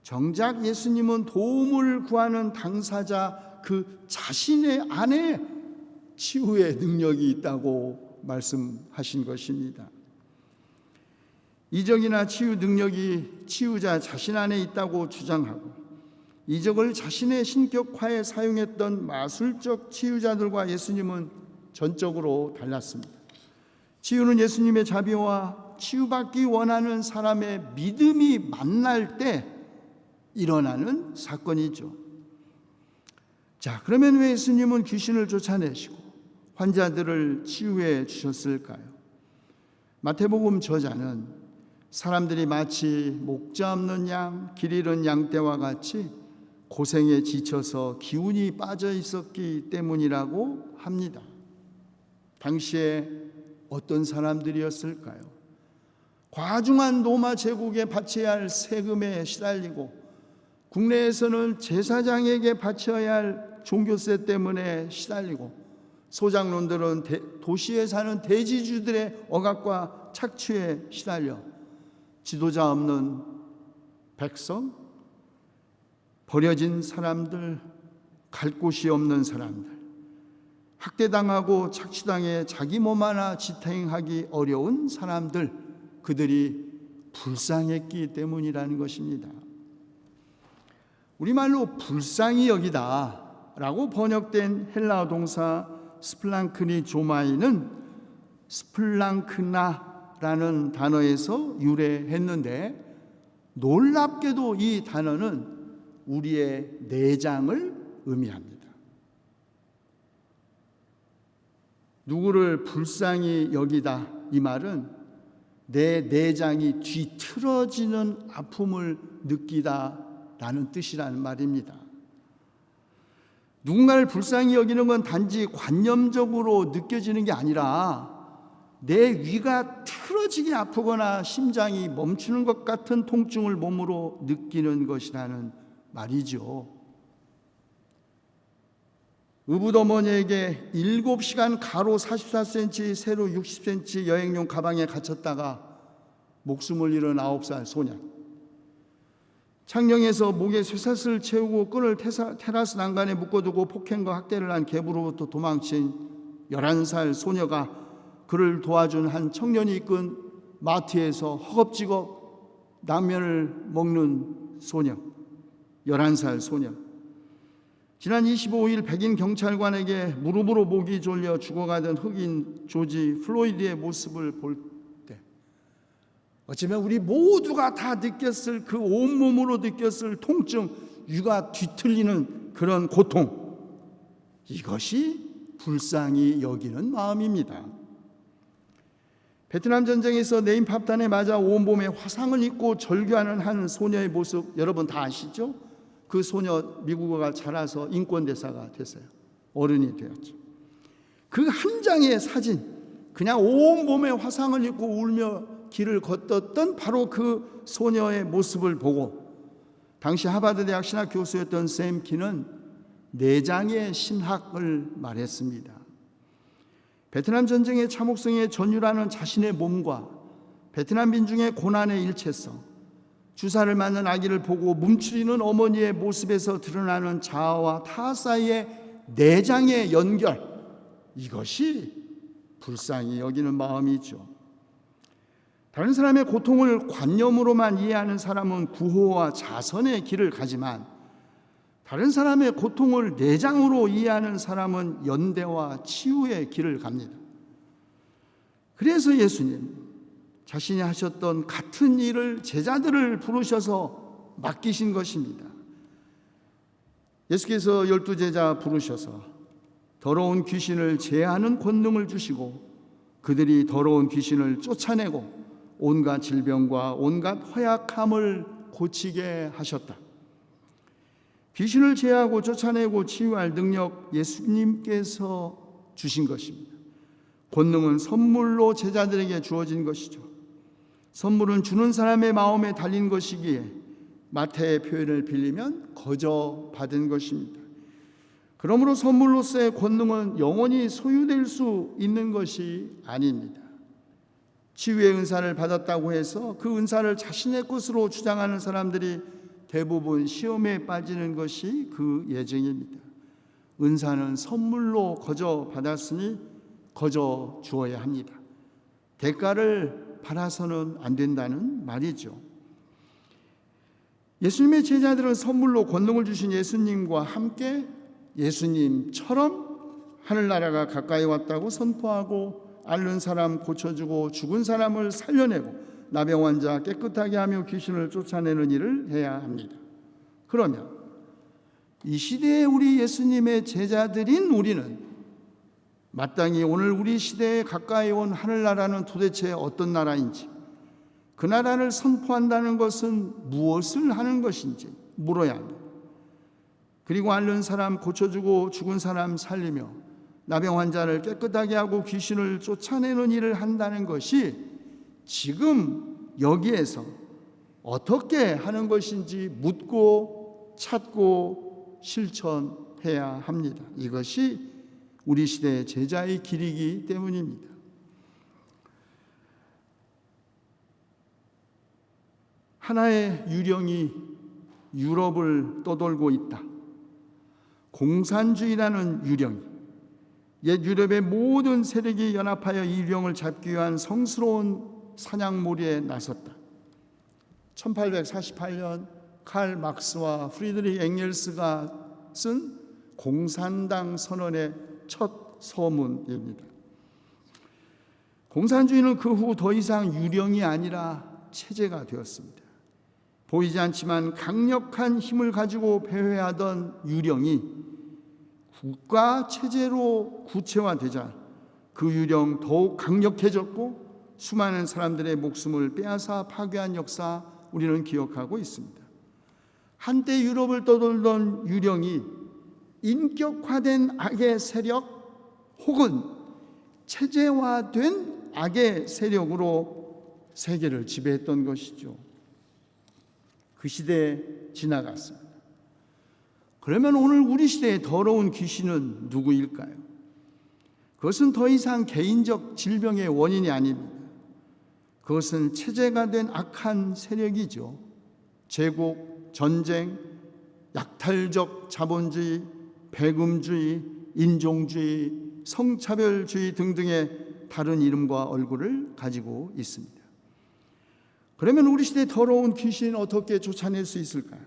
정작 예수님은 도움을 구하는 당사자 그 자신의 안에 치유의 능력이 있다고 말씀하신 것입니다. 이적이나 치유 능력이 치유자 자신 안에 있다고 주장하고 이적을 자신의 신격화에 사용했던 마술적 치유자들과 예수님은 전적으로 달랐습니다. 치유는 예수님의 자비와 치유받기 원하는 사람의 믿음이 만날 때 일어나는 사건이죠. 자, 그러면 왜 예수님은 귀신을 쫓아내시고 환자들을 치유해 주셨을까요? 마태복음 저자는 사람들이 마치 목자 없는 양, 길 잃은 양떼와 같이 고생에 지쳐서 기운이 빠져 있었기 때문이라고 합니다. 당시에 어떤 사람들이었을까요? 과중한 로마 제국에 바쳐야 할 세금에 시달리고 국내에서는 제사장에게 바쳐야 할 종교세 때문에 시달리고 소장론들은 도시에 사는 대지주들의 억압과 착취에 시달려 지도자 없는 백성, 버려진 사람들, 갈 곳이 없는 사람들, 학대당하고 착취당해 자기 몸 하나 지탱하기 어려운 사람들, 그들이 불쌍했기 때문이라는 것입니다. 우리말로 불쌍히 여기다 라고 번역된 헬라어 동사 스플랑크니조마이는 스플랑크나라는 단어에서 유래했는데, 놀랍게도 이 단어는 우리의 내장을 의미합니다. 누구를 불쌍히 여기다, 이 말은 내 내장이 뒤틀어지는 아픔을 느끼다 라는 뜻이라는 말입니다. 누군가를 불쌍히 여기는 건 단지 관념적으로 느껴지는 게 아니라 내 위가 틀어지게 아프거나 심장이 멈추는 것 같은 통증을 몸으로 느끼는 것이라는 말이죠. 의붓어머니에게 7시간 가로 44cm, 세로 60cm 여행용 가방에 갇혔다가 목숨을 잃은 9살 소년, 창녕에서 목에 쇠사슬을 채우고 끈을 테라스 난간에 묶어두고 폭행과 학대를 한 계부로부터 도망친 11살 소녀가 그를 도와준 한 청년이 이끈 마트에서 허겁지겁 라면을 먹는 소녀, 11살 소녀, 지난 25일 백인 경찰관에게 무릎으로 목이 졸려 죽어가던 흑인 조지 플로이드의 모습을 볼 때 어쩌면 우리 모두가 다 느꼈을 그 온몸으로 느꼈을 통증, 위가 뒤틀리는 그런 고통, 이것이 불쌍히 여기는 마음입니다. 베트남 전쟁에서 네임팝탄에 맞아 온몸에 화상을 입고 절규하는 한 소녀의 모습 여러분 다 아시죠? 그 소녀 미국어가 자라서 인권대사가 됐어요. 어른이 되었죠. 그 한 장의 사진, 그냥 온몸에 화상을 입고 울며 길을 걷었던 바로 그 소녀의 모습을 보고 당시 하버드 대학 신학 교수였던 샘 키는 내장의 신학을 말했습니다. 베트남 전쟁의 참혹성에 전율하는 자신의 몸과 베트남 민중의 고난의 일체성, 주사를 맞는 아기를 보고 뭉치리는 어머니의 모습에서 드러나는 자아와 타아 사이의 내장의 연결, 이것이 불쌍히 여기는 마음이죠. 다른 사람의 고통을 관념으로만 이해하는 사람은 구호와 자선의 길을 가지만 다른 사람의 고통을 내장으로 이해하는 사람은 연대와 치유의 길을 갑니다. 그래서 예수님 자신이 하셨던 같은 일을 제자들을 부르셔서 맡기신 것입니다. 예수께서 12제자 부르셔서 더러운 귀신을 제하는 권능을 주시고 그들이 더러운 귀신을 쫓아내고 온갖 질병과 온갖 허약함을 고치게 하셨다. 귀신을 제하고 쫓아내고 치유할 능력 예수님께서 주신 것입니다. 권능은 선물로 제자들에게 주어진 것이죠. 선물은 주는 사람의 마음에 달린 것이기에 마태의 표현을 빌리면 거저 받은 것입니다. 그러므로 선물로서의 권능은 영원히 소유될 수 있는 것이 아닙니다. 치유의 은사를 받았다고 해서 그 은사를 자신의 것으로 주장하는 사람들이 대부분 시험에 빠지는 것이 그 예정입니다. 은사는 선물로 거저 받았으니 거저 주어야 합니다. 대가를 받아서는 안 된다는 말이죠. 예수님의 제자들은 선물로 권능을 주신 예수님과 함께 예수님처럼 하늘나라가 가까이 왔다고 선포하고 앓는 사람 고쳐주고 죽은 사람을 살려내고 나병 환자 깨끗하게 하며 귀신을 쫓아내는 일을 해야 합니다. 그러면 이 시대에 우리 예수님의 제자들인 우리는 마땅히 오늘 우리 시대에 가까이 온 하늘나라는 도대체 어떤 나라인지, 그 나라를 선포한다는 것은 무엇을 하는 것인지 물어야 합니다. 그리고 앓는 사람 고쳐주고 죽은 사람 살리며 나병 환자를 깨끗하게 하고 귀신을 쫓아내는 일을 한다는 것이 지금 여기에서 어떻게 하는 것인지 묻고 찾고 실천해야 합니다. 이것이 우리 시대의 제자의 길이기 때문입니다. 하나의 유령이 유럽을 떠돌고 있다. 공산주의라는 유령이 옛 유럽의 모든 세력이 연합하여 이 유령을 잡기 위한 성스러운 사냥몰이에 나섰다. 1848년 칼 막스와 프리드리히 엥겔스가 쓴 공산당 선언의 첫 서문입니다. 공산주의는 그 후 더 이상 유령이 아니라 체제가 되었습니다. 보이지 않지만 강력한 힘을 가지고 배회하던 유령이 국가 체제로 구체화되자 그 유령 더욱 강력해졌고 수많은 사람들의 목숨을 빼앗아 파괴한 역사 우리는 기억하고 있습니다. 한때 유럽을 떠돌던 유령이 인격화된 악의 세력 혹은 체제화된 악의 세력으로 세계를 지배했던 것이죠. 그 시대에 지나갔습니다. 그러면 오늘 우리 시대의 더러운 귀신은 누구일까요? 그것은 더 이상 개인적 질병의 원인이 아닙니다. 그것은 체제가 된 악한 세력이죠. 제국, 전쟁, 약탈적 자본주의, 배금주의, 인종주의, 성차별주의 등등의 다른 이름과 얼굴을 가지고 있습니다. 그러면 우리 시대의 더러운 귀신은 어떻게 쫓아낼 수 있을까요?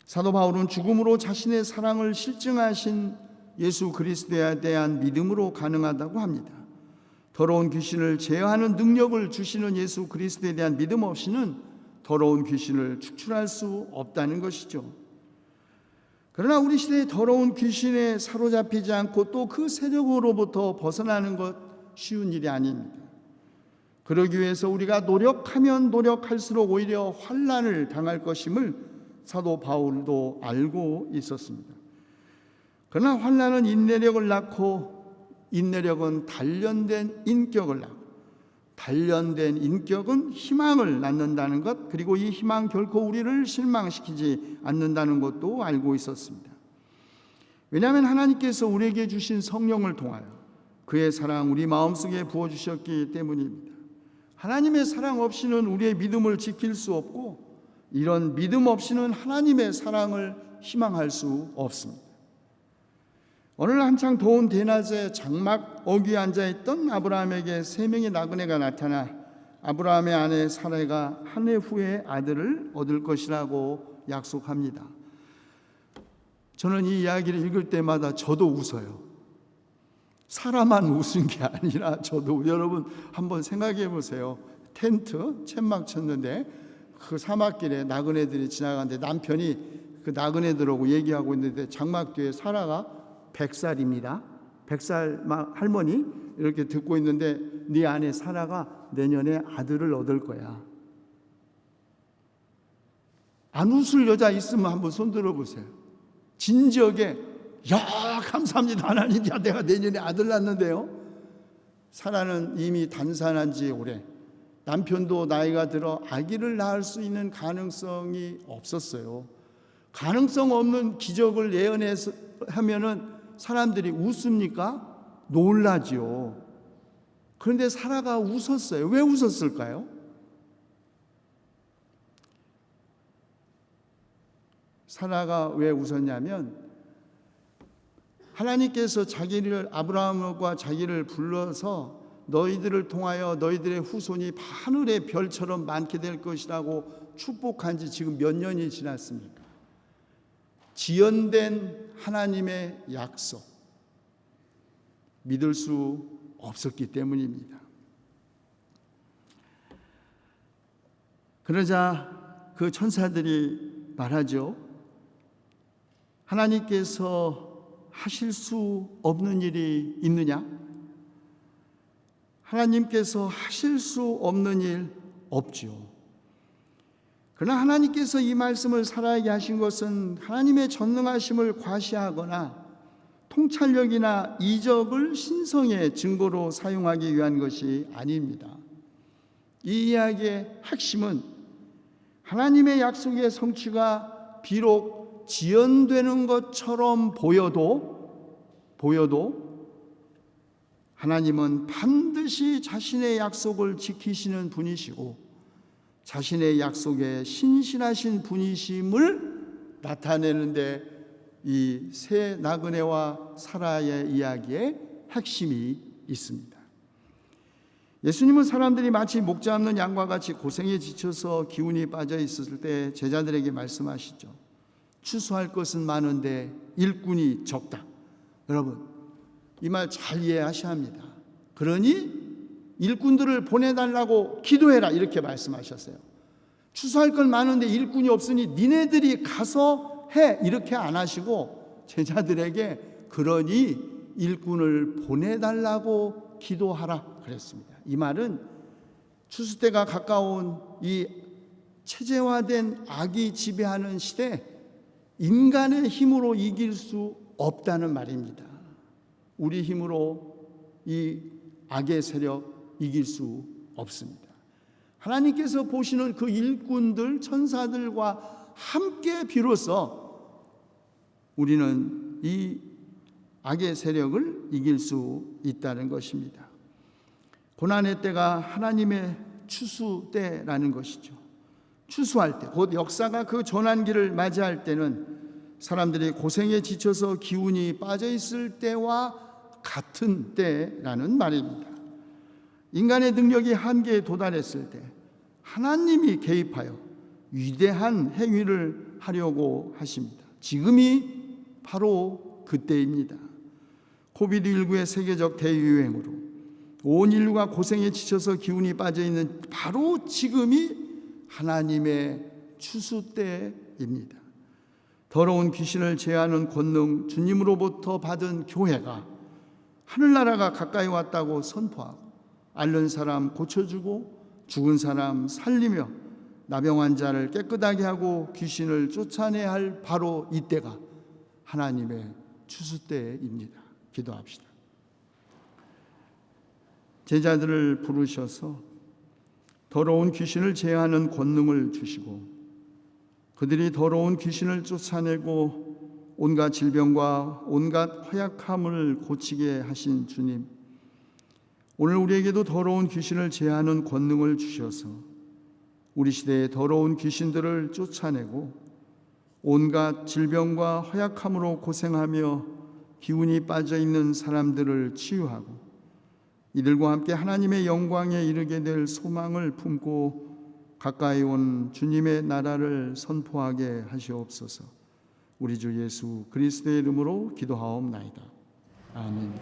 사도 바울은 죽음으로 자신의 사랑을 실증하신 예수 그리스도에 대한 믿음으로 가능하다고 합니다. 더러운 귀신을 제어하는 능력을 주시는 예수 그리스도에 대한 믿음 없이는 더러운 귀신을 축출할 수 없다는 것이죠. 그러나 우리 시대의 더러운 귀신에 사로잡히지 않고 또 그 세력으로부터 벗어나는 것 쉬운 일이 아닙니다. 그러기 위해서 우리가 노력하면 노력할수록 오히려 환난을 당할 것임을 사도 바울도 알고 있었습니다. 그러나 환난은 인내력을 낳고 인내력은 단련된 인격을 낳고 단련된 인격은 희망을 낳는다는 것, 그리고 이 희망 결코 우리를 실망시키지 않는다는 것도 알고 있었습니다. 왜냐하면 하나님께서 우리에게 주신 성령을 통하여 그의 사랑 우리 마음속에 부어주셨기 때문입니다. 하나님의 사랑 없이는 우리의 믿음을 지킬 수 없고 이런 믿음 없이는 하나님의 사랑을 희망할 수 없습니다. 오늘 한창 더운 대낮에 장막 어귀에 앉아있던 아브라함에게 3명의 나그네가 나타나 아브라함의 아내 사라가 한 해 후에 아들을 얻을 것이라고 약속합니다. 저는 이 이야기를 읽을 때마다 저도 웃어요. 사라만 웃은 게 아니라 저도. 여러분 한번 생각해 보세요. 텐트 쳇막 쳤는데 그 사막길에 나그네들이 지나가는데 남편이 그 나그네들하고 얘기하고 있는데 장막 뒤에 사라가 100살입니다. 100살 할머니 이렇게 듣고 있는데 네 아내 사라가 내년에 아들을 얻을 거야. 안 웃을 여자 있으면 한번 손 들어보세요. 진지하게 야 감사합니다 하나님, 야 내가 내년에 아들 낳는데요. 사라는 이미 단산한 지 오래, 남편도 나이가 들어 아기를 낳을 수 있는 가능성이 없었어요. 가능성 없는 기적을 예언해서 하면은 사람들이 웃습니까? 놀라지요. 그런데 사라가 웃었어요. 왜 웃었을까요? 사라가 왜 웃었냐면 하나님께서 자기를 아브라함과 자기를 불러서 너희들을 통하여 너희들의 후손이 하늘의 별처럼 많게 될 것이라고 축복한 지 지금 몇 년이 지났습니까? 지연된 하나님의 약속, 믿을 수 없었기 때문입니다. 그러자 그 천사들이 말하죠. 하나님께서 하실 수 없는 일이 있느냐? 하나님께서 하실 수 없는 일 없지요. 그러나 하나님께서 이 말씀을 사라에게 하신 것은 하나님의 전능하심을 과시하거나 통찰력이나 이적을 신성의 증거로 사용하기 위한 것이 아닙니다. 이 이야기의 핵심은 하나님의 약속의 성취가 비록 지연되는 것처럼 보여도 하나님은 반드시 자신의 약속을 지키시는 분이시고 자신의 약속에 신실하신 분이심을 나타내는데 이 세 나그네와 사라의 이야기의 핵심이 있습니다. 예수님은 사람들이 마치 목 잡는 양과 같이 고생에 지쳐서 기운이 빠져 있을 때 제자들에게 말씀하시죠. 추수할 것은 많은데 일꾼이 적다. 여러분, 이 말 잘 이해하셔야 합니다. 그러니 일꾼들을 보내달라고 기도해라, 이렇게 말씀하셨어요. 추수할 건 많은데 일꾼이 없으니 니네들이 가서 해, 이렇게 안 하시고 제자들에게 그러니 일꾼을 보내달라고 기도하라 그랬습니다. 이 말은 추수 때가 가까운 이 체제화된 악이 지배하는 시대, 인간의 힘으로 이길 수 없다는 말입니다. 우리 힘으로 이 악의 세력 이길 수 없습니다. 하나님께서 보시는 그 일꾼들, 천사들과 함께 비로소 우리는 이 악의 세력을 이길 수 있다는 것입니다. 고난의 때가 하나님의 추수 때라는 것이죠. 추수할 때, 곧 역사가 그 전환기를 맞이할 때는 사람들이 고생에 지쳐서 기운이 빠져 있을 때와 같은 때라는 말입니다. 인간의 능력이 한계에 도달했을 때 하나님이 개입하여 위대한 행위를 하려고 하십니다. 지금이 바로 그때입니다. 코비드19의 세계적 대유행으로 온 인류가 고생에 지쳐서 기운이 빠져 있는 바로 지금이 하나님의 추수 때입니다. 더러운 귀신을 제하는 권능, 주님으로부터 받은 교회가 하늘나라가 가까이 왔다고 선포하고 앓는 사람 고쳐주고 죽은 사람 살리며 나병 환자를 깨끗하게 하고 귀신을 쫓아내야 할 바로 이때가 하나님의 추수 때입니다. 기도합시다. 제자들을 부르셔서 더러운 귀신을 제하는 권능을 주시고 그들이 더러운 귀신을 쫓아내고 온갖 질병과 온갖 허약함을 고치게 하신 주님, 오늘 우리에게도 더러운 귀신을 제하는 권능을 주셔서 우리 시대의 더러운 귀신들을 쫓아내고 온갖 질병과 허약함으로 고생하며 기운이 빠져 있는 사람들을 치유하고 이들과 함께 하나님의 영광에 이르게 될 소망을 품고 가까이 온 주님의 나라를 선포하게 하시옵소서. 우리 주 예수 그리스도의 이름으로 기도하옵나이다. 아멘.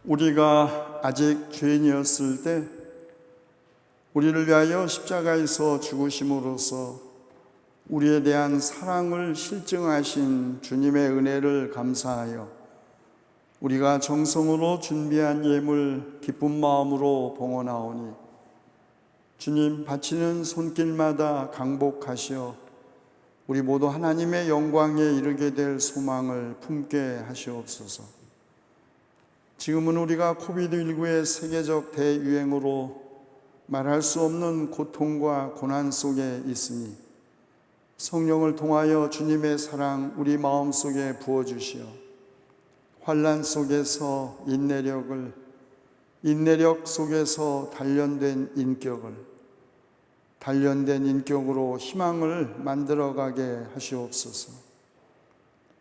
우리가 아직 죄인이었을 때 우리를 위하여 십자가에서 죽으심으로써 우리에 대한 사랑을 실증하신 주님의 은혜를 감사하여 우리가 정성으로 준비한 예물 기쁜 마음으로 봉헌하오니 주님 바치는 손길마다 강복하시어 우리 모두 하나님의 영광에 이르게 될 소망을 품게 하시옵소서. 지금은 우리가 코비드19의 세계적 대유행으로 말할 수 없는 고통과 고난 속에 있으니 성령을 통하여 주님의 사랑 우리 마음속에 부어주시어 환난 속에서 인내력을, 인내력 속에서 단련된 인격을, 단련된 인격으로 희망을 만들어가게 하시옵소서.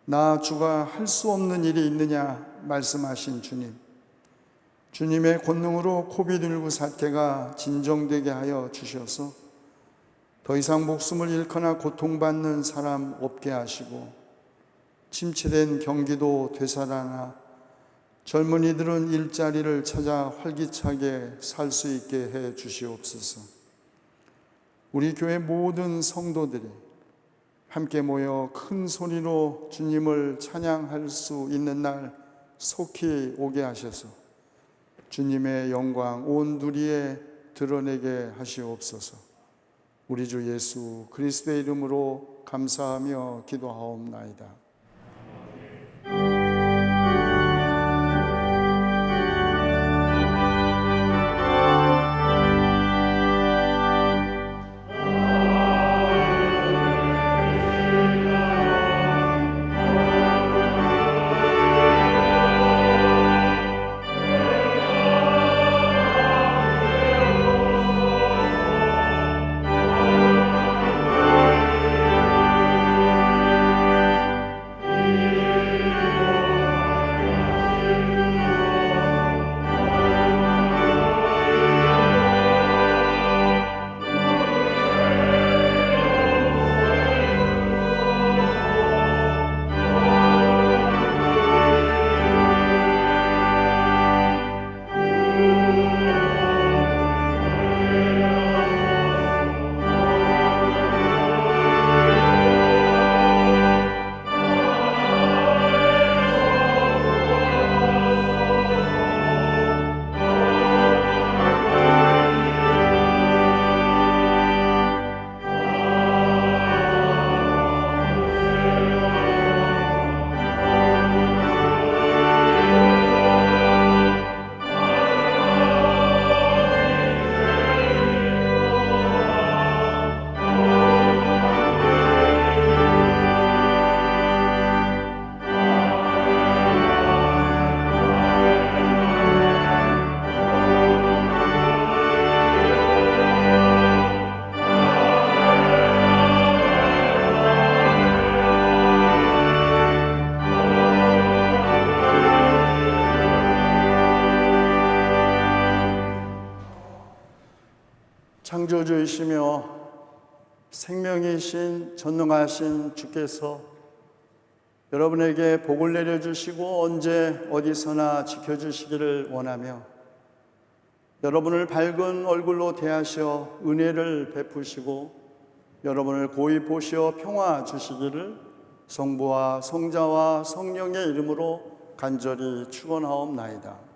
나 주가 할 수 없는 일이 있느냐 말씀하신 주님, 주님의 권능으로 코비드19 사태가 진정되게 하여 주셔서 더 이상 목숨을 잃거나 고통받는 사람 없게 하시고 침체된 경기도 되살아나 젊은이들은 일자리를 찾아 활기차게 살 수 있게 해 주시옵소서. 우리 교회 모든 성도들이 함께 모여 큰 소리로 주님을 찬양할 수 있는 날 속히 오게 하셔서 주님의 영광 온 누리에 드러내게 하시옵소서. 우리 주 예수 그리스도의 이름으로 감사하며 기도하옵나이다. 창조주이시며 생명이신 전능하신 주께서 여러분에게 복을 내려주시고 언제 어디서나 지켜주시기를 원하며 여러분을 밝은 얼굴로 대하셔 은혜를 베푸시고 여러분을 고이 보시어 평화 주시기를 성부와 성자와 성령의 이름으로 간절히 축원하옵나이다.